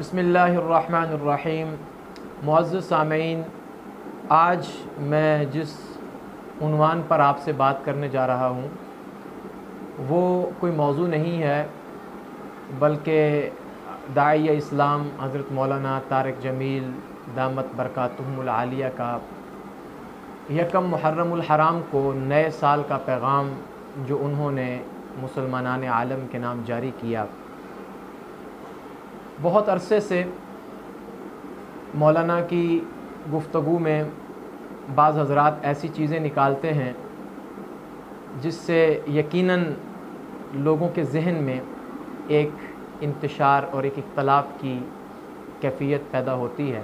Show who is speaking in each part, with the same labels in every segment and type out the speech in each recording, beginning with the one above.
Speaker 1: بسم اللہ الرحمن الرحیم۔ معزز سامعین، آج میں جس عنوان پر آپ سے بات کرنے جا رہا ہوں وہ کوئی موضوع نہیں ہے، بلکہ داعی اسلام حضرت مولانا طارق جمیل دامت برکاتہم العالیہ کا یکم محرم الحرام کو نئے سال کا پیغام جو انہوں نے مسلمانان عالم کے نام جاری کیا۔ بہت عرصے سے مولانا کی گفتگو میں بعض حضرات ایسی چیزیں نکالتے ہیں جس سے یقیناً لوگوں کے ذہن میں ایک انتشار اور ایک اختلاف کی کیفیت پیدا ہوتی ہے،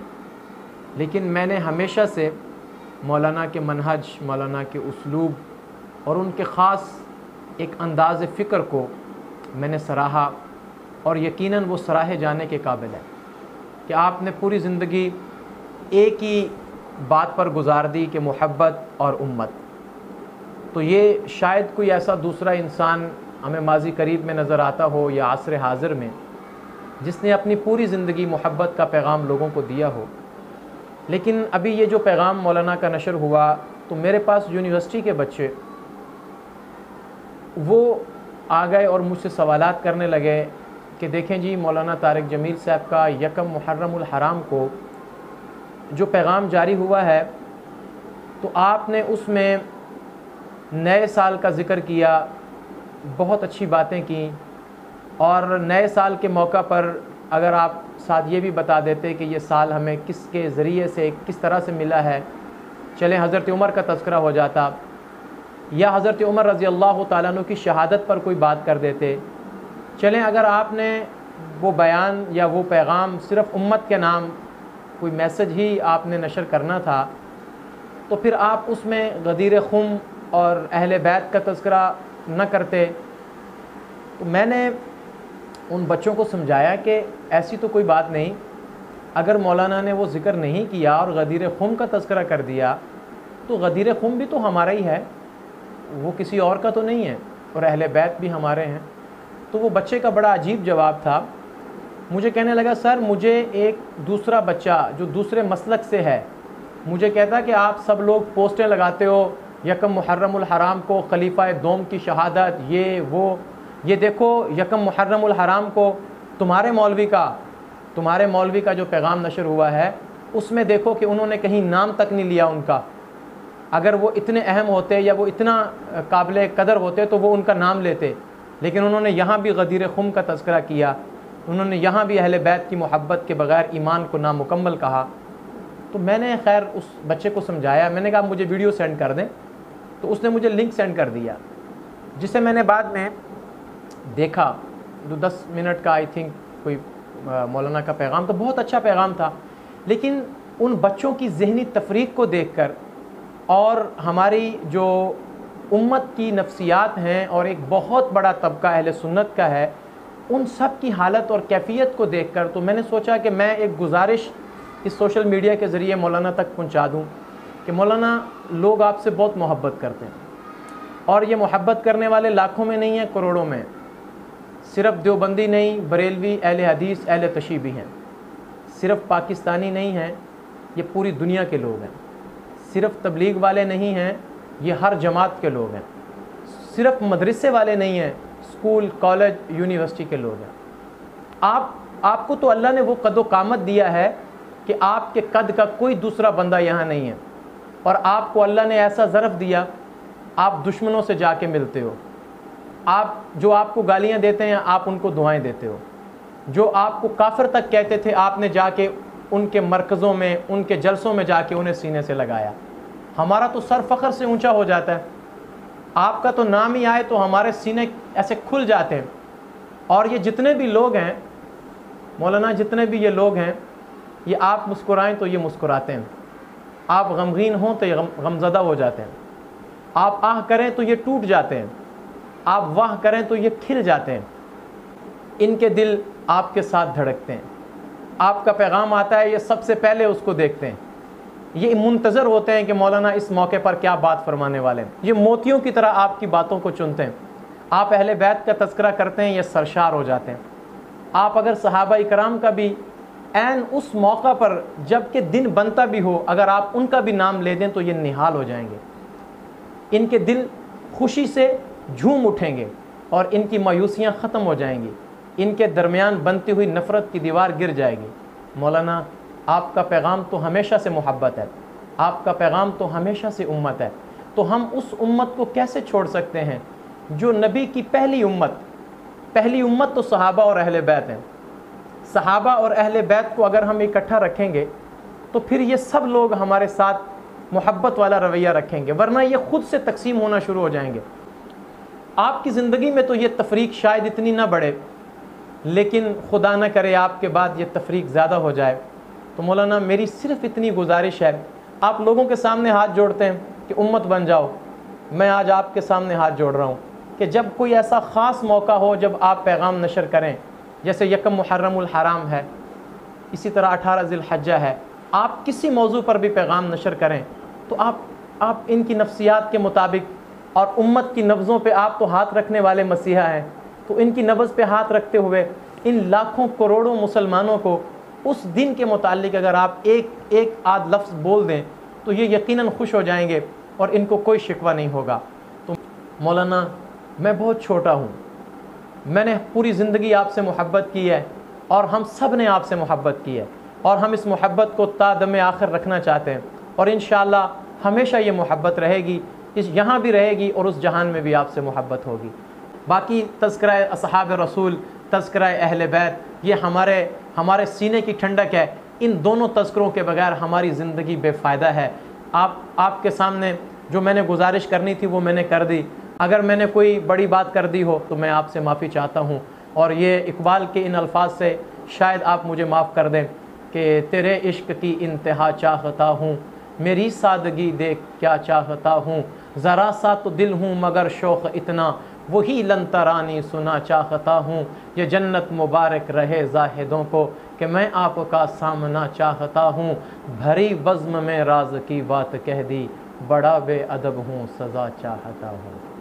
Speaker 1: لیکن میں نے ہمیشہ سے مولانا کے منہج، مولانا کے اسلوب اور ان کے خاص ایک انداز فکر کو میں نے سراہا، اور یقیناً وہ سراہے جانے کے قابل ہے کہ آپ نے پوری زندگی ایک ہی بات پر گزار دی کہ محبت اور امت۔ تو یہ شاید کوئی ایسا دوسرا انسان ہمیں ماضی قریب میں نظر آتا ہو یا عصر حاضر میں جس نے اپنی پوری زندگی محبت کا پیغام لوگوں کو دیا ہو۔ لیکن ابھی یہ جو پیغام مولانا کا نشر ہوا تو میرے پاس یونیورسٹی کے بچے وہ آ گئے اور مجھ سے سوالات کرنے لگے کہ دیکھیں جی، مولانا طارق جمیل صاحب کا یکم محرم الحرام کو جو پیغام جاری ہوا ہے تو آپ نے اس میں نئے سال کا ذکر کیا، بہت اچھی باتیں کیں، اور نئے سال کے موقع پر اگر آپ ساتھ یہ بھی بتا دیتے کہ یہ سال ہمیں کس کے ذریعے سے کس طرح سے ملا ہے، چلیں حضرت عمر کا تذکرہ ہو جاتا، یا حضرت عمر رضی اللہ تعالیٰ عنہ کی شہادت پر کوئی بات کر دیتے، چلیں اگر آپ نے وہ بیان یا وہ پیغام صرف امت کے نام کوئی میسج ہی آپ نے نشر کرنا تھا تو پھر آپ اس میں غدیر خم اور اہل بیت کا تذکرہ نہ کرتے۔ تو میں نے ان بچوں کو سمجھایا کہ ایسی تو کوئی بات نہیں، اگر مولانا نے وہ ذکر نہیں کیا اور غدیر خم کا تذکرہ کر دیا تو غدیر خم بھی تو ہمارا ہی ہے، وہ کسی اور کا تو نہیں ہے، اور اہل بیت بھی ہمارے ہیں۔ تو وہ بچے کا بڑا عجیب جواب تھا، مجھے کہنے لگا سر مجھے ایک دوسرا بچہ جو دوسرے مسلک سے ہے مجھے کہتا کہ آپ سب لوگ پوسٹیں لگاتے ہو یکم محرم الحرام کو خلیفہ دوم کی شہادت، یہ دیکھو یکم محرم الحرام کو تمہارے مولوی کا جو پیغام نشر ہوا ہے اس میں دیکھو کہ انہوں نے کہیں نام تک نہیں لیا ان کا، اگر وہ اتنے اہم ہوتے یا وہ اتنا قابل قدر ہوتے تو وہ ان کا نام لیتے، لیکن انہوں نے یہاں بھی غدیر خم کا تذکرہ کیا، انہوں نے یہاں بھی اہل بیت کی محبت کے بغیر ایمان کو نامکمل کہا۔ تو میں نے خیر اس بچے کو سمجھایا، میں نے کہا مجھے ویڈیو سینڈ کر دیں، تو اس نے مجھے لنک سینڈ کر دیا جسے میں نے بعد میں دیکھا، جو 10 منٹ کا آئی تھنک کوئی مولانا کا پیغام، تو بہت اچھا پیغام تھا، لیکن ان بچوں کی ذہنی تفریق کو دیکھ کر اور ہماری جو امت کی نفسیات ہیں اور ایک بہت بڑا طبقہ اہل سنت کا ہے، ان سب کی حالت اور کیفیت کو دیکھ کر تو میں نے سوچا کہ میں ایک گزارش اس سوشل میڈیا کے ذریعے مولانا تک پہنچا دوں کہ مولانا لوگ آپ سے بہت محبت کرتے ہیں، اور یہ محبت کرنے والے لاکھوں میں نہیں ہیں، کروڑوں میں، صرف دیوبندی نہیں، بریلوی، اہل حدیث، اہل تشیع بھی ہیں، صرف پاکستانی نہیں ہیں، یہ پوری دنیا کے لوگ ہیں، صرف تبلیغ والے نہیں ہیں، یہ ہر جماعت کے لوگ ہیں، صرف مدرسے والے نہیں ہیں، اسکول، کالج، یونیورسٹی کے لوگ ہیں۔ آپ کو تو اللہ نے وہ قد و قامت دیا ہے کہ آپ کے قد کا کوئی دوسرا بندہ یہاں نہیں ہے، اور آپ کو اللہ نے ایسا ظرف دیا، آپ دشمنوں سے جا کے ملتے ہو، جو آپ کو گالیاں دیتے ہیں آپ ان کو دعائیں دیتے ہو، جو آپ کو کافر تک کہتے تھے آپ نے جا کے ان کے مرکزوں میں، ان کے جلسوں میں جا کے انہیں سینے سے لگایا۔ ہمارا تو سر فخر سے اونچا ہو جاتا ہے، آپ کا تو نام ہی آئے تو ہمارے سینے ایسے کھل جاتے ہیں۔ اور یہ جتنے بھی لوگ ہیں مولانا، جتنے بھی یہ لوگ ہیں، یہ آپ مسکرائیں تو یہ مسکراتے ہیں، آپ غمگین ہوں تو یہ غمزدہ ہو جاتے ہیں، آپ آہ کریں تو یہ ٹوٹ جاتے ہیں، آپ واہ کریں تو یہ کھل جاتے ہیں، ان کے دل آپ کے ساتھ دھڑکتے ہیں، آپ کا پیغام آتا ہے یہ سب سے پہلے اس کو دیکھتے ہیں، یہ منتظر ہوتے ہیں کہ مولانا اس موقع پر کیا بات فرمانے والے ہیں، یہ موتیوں کی طرح آپ کی باتوں کو چنتے ہیں، آپ اہل بیت کا تذکرہ کرتے ہیں یہ سرشار ہو جاتے ہیں، آپ اگر صحابہ کرام کا بھی عین اس موقع پر جب کہ دن بنتا بھی ہو، اگر آپ ان کا بھی نام لے دیں تو یہ نہال ہو جائیں گے، ان کے دل خوشی سے جھوم اٹھیں گے اور ان کی مایوسیاں ختم ہو جائیں گی، ان کے درمیان بنتی ہوئی نفرت کی دیوار گر جائے گی۔ مولانا آپ کا پیغام تو ہمیشہ سے محبت ہے، آپ کا پیغام تو ہمیشہ سے امت ہے، تو ہم اس امت کو کیسے چھوڑ سکتے ہیں جو نبی کی پہلی امت تو صحابہ اور اہل بیت ہیں۔ صحابہ اور اہل بیت کو اگر ہم اکٹھا رکھیں گے تو پھر یہ سب لوگ ہمارے ساتھ محبت والا رویہ رکھیں گے، ورنہ یہ خود سے تقسیم ہونا شروع ہو جائیں گے۔ آپ کی زندگی میں تو یہ تفریق شاید اتنی نہ بڑھے، لیکن خدا نہ کرے آپ کے بعد یہ تفریق زیادہ ہو جائے۔ تو مولانا میری صرف اتنی گزارش ہے، آپ لوگوں کے سامنے ہاتھ جوڑتے ہیں کہ امت بن جاؤ، میں آج آپ کے سامنے ہاتھ جوڑ رہا ہوں کہ جب کوئی ایسا خاص موقع ہو جب آپ پیغام نشر کریں، جیسے یکم محرم الحرام ہے، اسی طرح 18 ذی الحجہ ہے، آپ کسی موضوع پر بھی پیغام نشر کریں تو آپ ان کی نفسیات کے مطابق اور امت کی نبضوں پہ آپ تو ہاتھ رکھنے والے مسیحا ہیں، تو ان کی نبض پہ ہاتھ رکھتے ہوئے ان لاکھوں کروڑوں مسلمانوں کو اس دن کے متعلق اگر آپ ایک آدھ لفظ بول دیں تو یہ یقیناً خوش ہو جائیں گے اور ان کو کوئی شکوہ نہیں ہوگا۔ تو مولانا میں بہت چھوٹا ہوں، میں نے پوری زندگی آپ سے محبت کی ہے اور ہم سب نے آپ سے محبت کی ہے، اور ہم اس محبت کو تا دم آخر رکھنا چاہتے ہیں، اور انشاءاللہ ہمیشہ یہ محبت رہے گی، یہاں بھی رہے گی اور اس جہان میں بھی آپ سے محبت ہوگی۔ باقی تذکرہ اصحاب رسول، تذکرہ اہل بیت، یہ ہمارے سینے کی ٹھنڈک ہے، ان دونوں تذکروں کے بغیر ہماری زندگی بے فائدہ ہے۔ آپ کے سامنے جو میں نے گزارش کرنی تھی وہ میں نے کر دی، اگر میں نے کوئی بڑی بات کر دی ہو تو میں آپ سے معافی چاہتا ہوں، اور یہ اقبال کے ان الفاظ سے شاید آپ مجھے معاف کر دیں کہ تیرے عشق کی انتہا چاہتا ہوں، میری سادگی دیکھ کیا چاہتا ہوں، ذرا سا تو دل ہوں مگر شوق اتنا، وہی لن ترانی سنا چاہتا ہوں، یہ جنت مبارک رہے زاہدوں کو کہ میں آپ کا سامنا چاہتا ہوں، بھری بزم میں راز کی بات کہہ دی، بڑا بے ادب ہوں سزا چاہتا ہوں۔